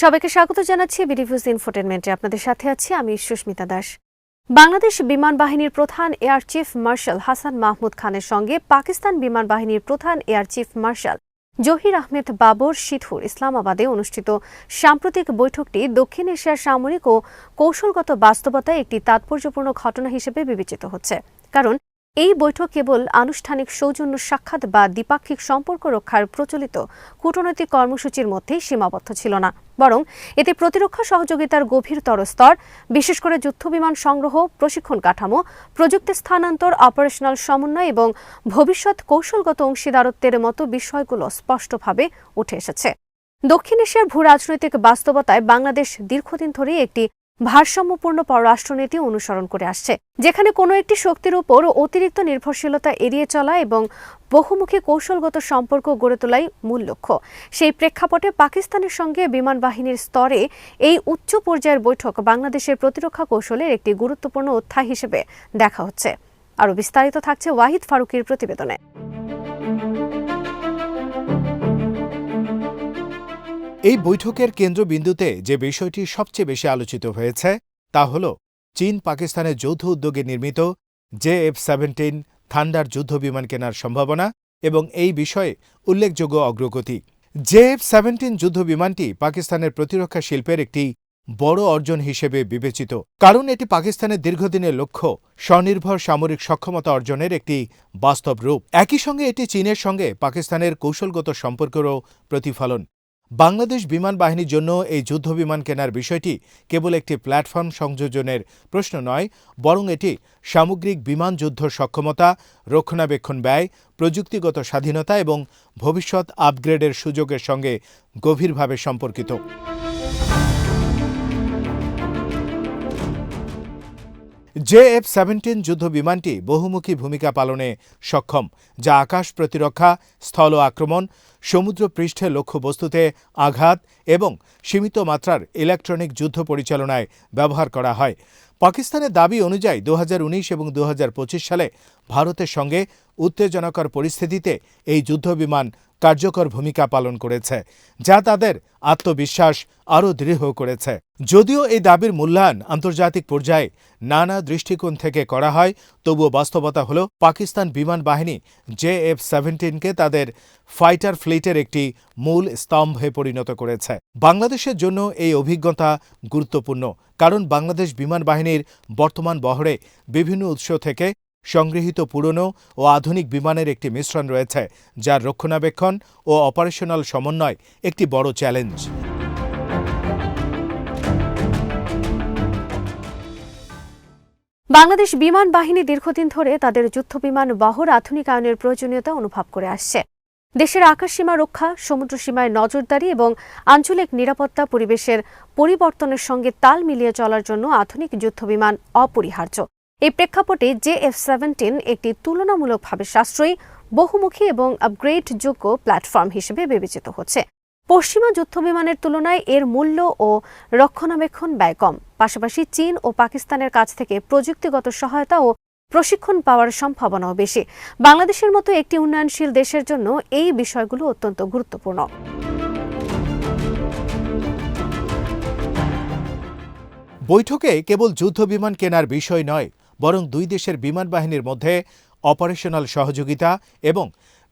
সবাইকে স্বাগত জানাচ্ছি বিডিভিউজ ইনফোটেনমেন্টে। আপনাদের সাথে আছি আমি সুস্মিতা দাস। বাংলাদেশ বিমান বাহিনীর প্রধান air chief marshal Hasan Mahmud খানের সঙ্গে পাকিস্তান বিমান বাহিনীর প্রধান air chief marshal Zahir Ahmed Babar সিধুর ইসলামাবাদে অনুষ্ঠিত সাম্প্রতিক বৈঠকটি দক্ষিণ এশিয়ার সামরিক ও কৌশলগত বাস্তবতায় একটি তাৎপর্যপূর্ণ ঘটনা হিসেবে বিবেচিত হচ্ছে। কারণ এই বৈঠক কেবল আনুষ্ঠানিক সৌজন্য সাক্ষাৎ বা দ্বিপাক্ষিক সম্পর্ক রক্ষার প্রচলিত কূটনৈতিক কর্মসূচির মধ্যেই সীমাবদ্ধ ছিল না, বরং এতে প্রতিরক্ষা সহযোগিতার গভীরতর স্তর, বিশেষ করে যুদ্ধবিমান সংগ্রহ, প্রশিক্ষণ কাঠামো, প্রযুক্তি স্থানান্তর, অপারেশনাল সমন্বয় এবং ভবিষ্যৎ কৌশলগত অংশীদারত্বের মতো বিষয়গুলো স্পষ্টভাবে উঠে এসেছে। দক্ষিণ এশিয়ার ভূ রাজনৈতিক বাস্তবতায় বাংলাদেশ দীর্ঘদিন ধরে একটি ভারসাম্যপূর্ণ পররাষ্ট্রনীতি অনুসরণ করে আসছে, যেখানে কোনো একটি শক্তির উপর অতিরিক্ত নির্ভরশীলতা এড়িয়ে চলা এবং বহুমুখী কৌশলগত সম্পর্ক গড়ে তোলাই মূল লক্ষ্য। সেই প্রেক্ষাপটে পাকিস্তানের সঙ্গে বিমান বাহিনীর স্তরে এই উচ্চ পর্যায়ের বৈঠক বাংলাদেশের প্রতিরক্ষা কৌশলের একটি গুরুত্বপূর্ণ অধ্যায় হিসেবে দেখা হচ্ছে। আরও বিস্তারিত থাকছে ওয়াহিদ ফারুকের প্রতিবেদনে। এই বৈঠকের কেন্দ্রবিন্দুতে যে বিষয়টি সবচেয়ে বেশি আলোচিত হয়েছে তা হল চীন পাকিস্তানের যৌথ উদ্যোগে নির্মিত JF-17 থান্ডার যুদ্ধবিমান কেনার সম্ভাবনা এবং এই বিষয়ে উল্লেখযোগ্য অগ্রগতি। JF-17 যুদ্ধবিমানটি পাকিস্তানের প্রতিরক্ষা শিল্পের একটি বড় অর্জন হিসেবে বিবেচিত, কারণ এটি পাকিস্তানের দীর্ঘদিনের লক্ষ্য স্বনির্ভর সামরিক সক্ষমতা অর্জনের একটি বাস্তব রূপ। একই সঙ্গে এটি চীনের সঙ্গে পাকিস্তানের কৌশলগত সম্পর্কেরও প্রতিফলন। বাংলাদেশ বিমান বাহিনীর জন্য এই যুদ্ধবিমান কেনার বিষয়টি কেবল একটি প্ল্যাটফর্ম সংযোজনের প্রশ্ন নয়, বরং এটি সামগ্রিক বিমান যুদ্ধ সক্ষমতা, রক্ষণাবেক্ষণ ব্যয়, প্রযুক্তিগত স্বাধীনতা এবং ভবিষ্যৎ আপগ্রেডের সুযোগের সঙ্গে গভীরভাবে সম্পর্কিত। JF-17 যুদ্ধবিমানটি বহুমুখী ভূমিকা পালনে সক্ষম, যা আকাশ প্রতিরক্ষা, স্থল আক্রমণ, সমুদ্র পৃষ্ঠে লক্ষ্যবস্তুতে আঘাত এবং সীমিত মাত্রার ইলেকট্রনিক যুদ্ধ পরিচালনায় ব্যবহার করা হয়। পাকিস্তানের দাবি অনুযায়ী 2019 এবং 2025 সালে ভারতের সঙ্গে উত্তেজনাকর পরিস্থিতিতে এই যুদ্ধবিমান কার্যকর ভূমিকা পালন করেছে, যা তাদের আত্মবিশ্বাস আরও দৃঢ় করেছে। যদিও এই দাবির মূল্যায়ন আন্তর্জাতিক পর্যায়ে নানা দৃষ্টিকোণ থেকে করা হয়, তবুও বাস্তবতা হল পাকিস্তান বিমান বাহিনী JF-17কে তাদের ফাইটার ফ্লিটের একটি মূল স্তম্ভে পরিণত করেছে। বাংলাদেশের জন্য এই অভিজ্ঞতা গুরুত্বপূর্ণ, কারণ বাংলাদেশ বিমান বাহিনীর বর্তমান বহরে বিভিন্ন উৎস থেকে সংগৃহীত পুরনো ও আধুনিক বিমানের একটি মিশ্রণ রয়েছে, যার রক্ষণাবেক্ষণ ও অপারেশনাল সমন্বয় একটি বড় চ্যালেঞ্জ। বাংলাদেশ বিমান বাহিনী দীর্ঘদিন ধরে তাদের যুদ্ধবিমান বহর আধুনিকায়নের প্রয়োজনীয়তা অনুভব করে আসছে। দেশের আকাশসীমা রক্ষা, সমুদ্রসীমায় নজরদারি এবং আঞ্চলিক নিরাপত্তা পরিবেশের পরিবর্তনের সঙ্গে তাল মিলিয়ে চলার জন্য আধুনিক যুদ্ধবিমান অপরিহার্য। এই প্রেক্ষাপটে JF-17 একটি তুলনামূলকভাবে সাশ্রয়ী, বহুমুখী এবং আপগ্রেডযোগ্য প্ল্যাটফর্ম হিসেবে বিবেচিত হচ্ছে। পশ্চিমা যুদ্ধবিমানের তুলনায় এর মূল্য ও রক্ষণাবেক্ষণ ব্যয় কম, পাশাপাশি চীন ও পাকিস্তানের কাছ থেকে প্রযুক্তিগত সহায়তা ও প্রশিক্ষণ পাওয়ার সম্ভাবনাও বেশি। বাংলাদেশের মতো একটি উন্নয়নশীল দেশের জন্য এই বিষয়গুলো অত্যন্ত গুরুত্বপূর্ণ। বৈঠকে কেবল যুদ্ধবিমান কেনার বিষয় নয়, বরং দুই দেশের বিমান বাহিনীর মধ্যে অপারেশনাল সহযোগিতা এবং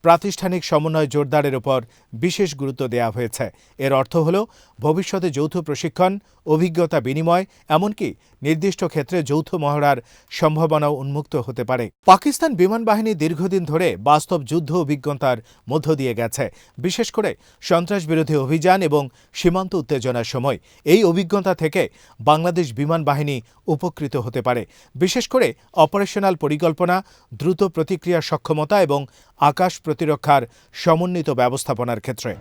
প্রাতিষ্ঠানিক সমন্বয় জোরদারের উপর বিশেষ গুরুত্ব দেওয়া হয়েছে। এর অর্থ হল ভবিষ্যতে যৌথ প্রশিক্ষণ, অভিজ্ঞতা বিনিময়, এমনকি নির্দিষ্ট ক্ষেত্রে যৌথ মহড়ার সম্ভাবনাও উন্মুক্ত হতে পারে। পাকিস্তান বিমান বাহিনী দীর্ঘদিন ধরে বাস্তব যুদ্ধ অভিজ্ঞতার মধ্য দিয়ে গেছে, বিশেষ করে সন্ত্রাসবিরোধী অভিযান এবং সীমান্ত উত্তেজনার সময়। এই অভিজ্ঞতা থেকে বাংলাদেশ বিমান বাহিনী উপকৃত হতে পারে, বিশেষ করে অপারেশনাল পরিকল্পনা, দ্রুত প্রতিক্রিয়া সক্ষমতা এবং আকাশ প্রতিরক্ষার সমন্বিত ব্যবস্থাপনার ক্ষেত্রে।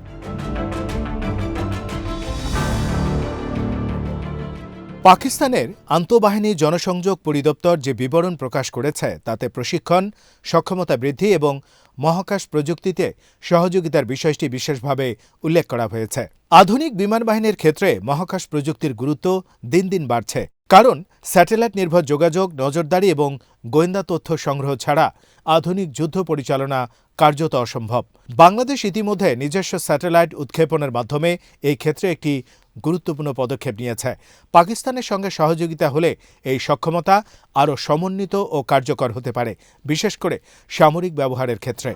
পাকিস্তানের আন্তঃবাহিনী জনসংযোগ পরিদপ্তর যে বিবরণ প্রকাশ করেছে তাতে প্রশিক্ষণ, সক্ষমতা বৃদ্ধি এবং মহাকাশ প্রযুক্তিতে সহযোগিতার বিষয়টি বিশেষভাবে উল্লেখ করা হয়েছে। আধুনিক বিমান বাহিনীর ক্ষেত্রে মহাকাশ প্রযুক্তির গুরুত্ব দিন দিন বাড়ছে, কারণ স্যাটেলাইট নির্ভর যোগাযোগ, নজরদারি এবং গোয়েন্দা তথ্য সংগ্রহ ছাড়া আধুনিক যুদ্ধ পরিচালনা কার্যত অসম্ভব। বাংলাদেশ ইতিমধ্যে নিজস্ব স্যাটেলাইট উৎক্ষেপণের মাধ্যমে এই ক্ষেত্রে একটি গুরুত্বপূর্ণ পদক্ষেপ নিয়েছে। পাকিস্তানের সঙ্গে সহযোগিতা হলে এই সক্ষমতা আরও সমন্বিত ও কার্যকর হতে পারে, বিশেষ করে সামরিক ব্যবহারের ক্ষেত্রে।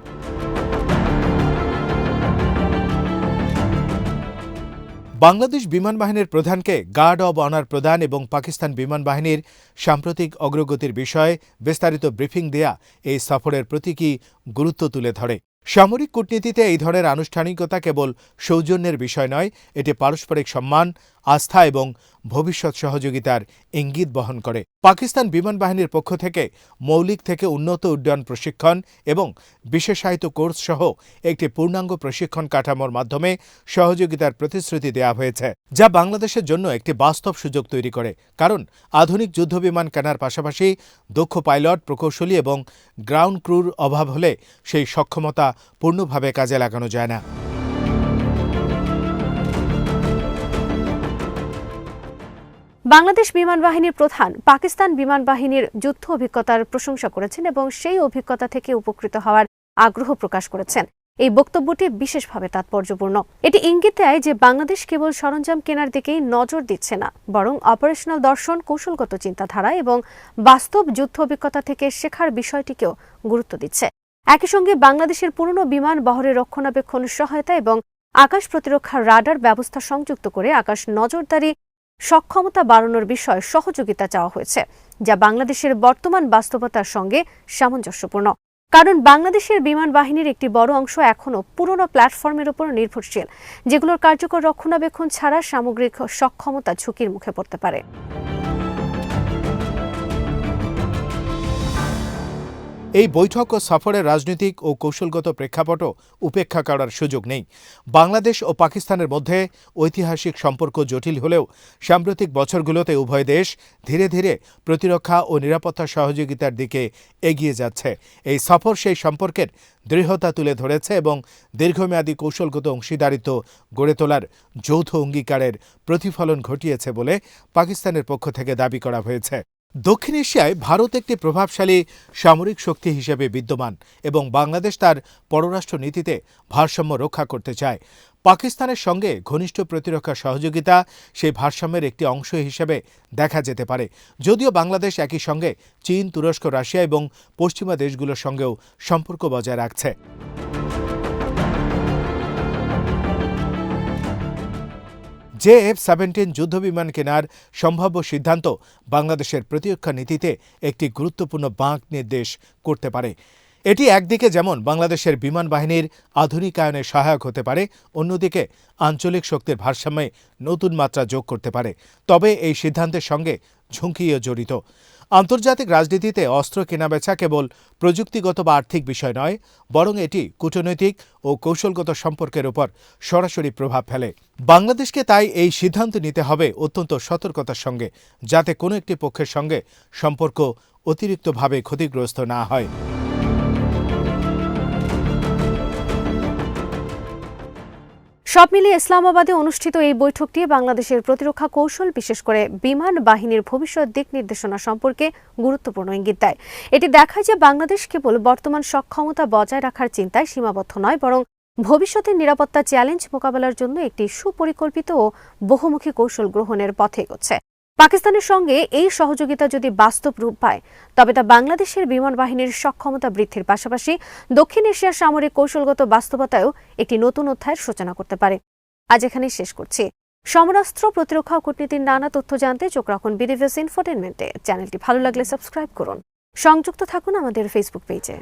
বাংলাদেশ বিমান বাহিনীর প্রধানকে গার্ড অব অনার প্রদান এবং পাকিস্তান বিমান বাহিনীর সাম্প্রতিক অগ্রগতির বিষয়ে বিস্তারিত ব্রিফিং দেয়া এই সফরের প্রতীকী গুরুত্ব তুলে ধরে। সামরিক কূটনীতিতে এই ধরনের আনুষ্ঠানিকতা কেবল সৌজন্যের বিষয় নয়, এটি পারস্পরিক সম্মান, আস্থা এবং ভবিষ্যৎ সহযোগিতার ইঙ্গিত বহন করে। পাকিস্তান বিমান বাহিনীর পক্ষ থেকে মৌলিক থেকে উন্নত উড্ডয়ন প্রশিক্ষণ এবং বিশেষায়িত কোর্স সহ একটি পূর্ণাঙ্গ প্রশিক্ষণ কাঠামোর মাধ্যমে সহযোগিতার প্রতিশ্রুতি দেওয়া হয়েছে, যা বাংলাদেশের জন্য একটি বাস্তব সুযোগ তৈরি করে। কারণ আধুনিক যুদ্ধবিমান কেনার পাশাপাশি দক্ষ পাইলট, প্রকৌশলী এবং গ্রাউন্ড ক্রুর অভাব হলে সেই সক্ষমতা পূর্ণভাবে কাজে লাগানো যায় না। বাংলাদেশ বিমান বাহিনীর প্রধান পাকিস্তান বিমান বাহিনীর যুদ্ধ অভিজ্ঞতার প্রশংসা করেছেন এবং সেই অভিজ্ঞতা থেকে উপকৃত হওয়ার আগ্রহ প্রকাশ করেছেন। এই বক্তব্যটি বিশেষভাবে তাৎপর্যপূর্ণ। এটি ইঙ্গিত দেয় যে বাংলাদেশ কেবল সরঞ্জাম কেনার দিকেই নজর দিচ্ছে না, বরং অপারেশনাল দর্শন, কৌশলগত চিন্তাধারা এবং বাস্তব যুদ্ধ অভিজ্ঞতা থেকে শেখার বিষয়টিকেও গুরুত্ব দিচ্ছে। একই সঙ্গে বাংলাদেশের পুরনো বিমান বহরের রক্ষণাবেক্ষণ সহায়তা এবং আকাশ প্রতিরক্ষা রাডার ব্যবস্থা সংযুক্ত করে আকাশ নজরদারি সক্ষমতা বাড়ানোর বিষয়ে সহযোগিতা চাওয়া হয়েছে, যা বাংলাদেশের বর্তমান বাস্তবতার সঙ্গে সামঞ্জস্যপূর্ণ। কারণ বাংলাদেশের বিমান বাহিনীর একটি বড় অংশ এখনও পুরনো প্ল্যাটফর্মের উপর নির্ভরশীল, যেগুলোর কার্যকর রক্ষণাবেক্ষণ ছাড়া সামগ্রিক সক্ষমতা ঝুঁকির মুখে পড়তে পারে। এই বৈঠক ও সফরের রাজনৈতিক ও কৌশলগত প্রেক্ষাপটও উপেক্ষা করার সুযোগ নেই। বাংলাদেশ ও পাকিস্তানের মধ্যে ঐতিহাসিক সম্পর্ক জটিল হলেও সাম্প্রতিক বছরগুলোতে উভয় দেশ ধীরে ধীরে প্রতিরক্ষা ও নিরাপত্তা সহযোগিতার দিকে এগিয়ে যাচ্ছে। এই সফর সেই সম্পর্কের দৃঢ়তা তুলে ধরেছে এবং দীর্ঘমেয়াদী কৌশলগত অংশীদারিত্ব গড়ে তোলার যৌথ অঙ্গীকারের প্রতিফলন ঘটিয়েছে বলে পাকিস্তানের পক্ষ থেকে দাবি করা হয়েছে। দক্ষিণ এশিয়ায় ভারত একটি প্রভাবশালী সামরিক শক্তি হিসেবে বিদ্যমান এবং বাংলাদেশ তার পররাষ্ট্র নীতিতে ভারসাম্য রক্ষা করতে চায়। পাকিস্তানের সঙ্গে ঘনিষ্ঠ প্রতিরক্ষা সহযোগিতা সেই ভারসাম্যের একটি অংশ হিসেবে দেখা যেতে পারে, যদিও বাংলাদেশ একই সঙ্গে চীন, তুরস্ক, রাশিয়া এবং পশ্চিমা দেশগুলোর সঙ্গেও সম্পর্ক বজায় রাখছে। JF-17 যুদ্ধবিমান কেনার সম্ভাব্য সিদ্ধান্ত বাংলাদেশের প্রতিরক্ষা নীতিতে একটি গুরুত্বপূর্ণ বাঁক নির্দেশ করতে পারে। এটি একদিকে যেমন বাংলাদেশের বিমান বাহিনীর আধুনিকায়নে সহায়ক হতে পারে, অন্যদিকে আঞ্চলিক শক্তির ভারসাম্যে নতুন মাত্রা যোগ করতে পারে। তবে এই সিদ্ধান্তের সঙ্গে ঝুঁকিও জড়িত। আন্তর্জাতিক রাজনীতিতে অস্ত্র কেনাবেচা কেবল প্রযুক্তিগত বা আর্থিক বিষয় নয়, বরং এটি কূটনৈতিক ও কৌশলগত সম্পর্কের উপর সরাসরি প্রভাব ফেলে। বাংলাদেশকে তাই এই সিদ্ধান্ত নিতে হবে অত্যন্ত সতর্কতার সঙ্গে, যাতে কোনো একটি পক্ষের সঙ্গে সম্পর্ক অতিরিক্তভাবে ক্ষতিগ্রস্ত না হয়। সব মিলিয়ে ইসলামাবাদে অনুষ্ঠিত এই বৈঠকটি বাংলাদেশের প্রতিরক্ষা কৌশল, বিশেষ করে বিমান বাহিনীর ভবিষ্যৎ দিক নির্দেশনা সম্পর্কে গুরুত্বপূর্ণ ইঙ্গিত দেয়। এটি দেখায় যে বাংলাদেশ কেবল বর্তমান সক্ষমতা বজায় রাখার চিন্তায় সীমাবদ্ধ নয়, বরং ভবিষ্যতের নিরাপত্তা চ্যালেঞ্জ মোকাবেলার জন্য একটি সুপরিকল্পিত ও বহুমুখী কৌশল গ্রহণের পথে এগোচ্ছে। পাকিস্তানের সঙ্গে এই সহযোগিতা যদি বাস্তব রূপ পায়, তবে তা বাংলাদেশের বিমান বাহিনীর সক্ষমতা বৃদ্ধির পাশাপাশি দক্ষিণ এশিয়ার সামরিক কৌশলগত বাস্তবতায়ও একটি নতুন অধ্যায়ের সূচনা করতে পারে। আজ এখানেই শেষ করছি। সমরাস্ত্র, প্রতিরক্ষা ও কূটনীতির নানা তথ্য জানতে চোখ রাখুন বিডিভিউস ইনফোটেইনমেন্টে। চ্যানেলটি ভালো লাগলে সাবস্ক্রাইব করুন। সংযুক্ত থাকুন আমাদের ফেসবুক পেজে।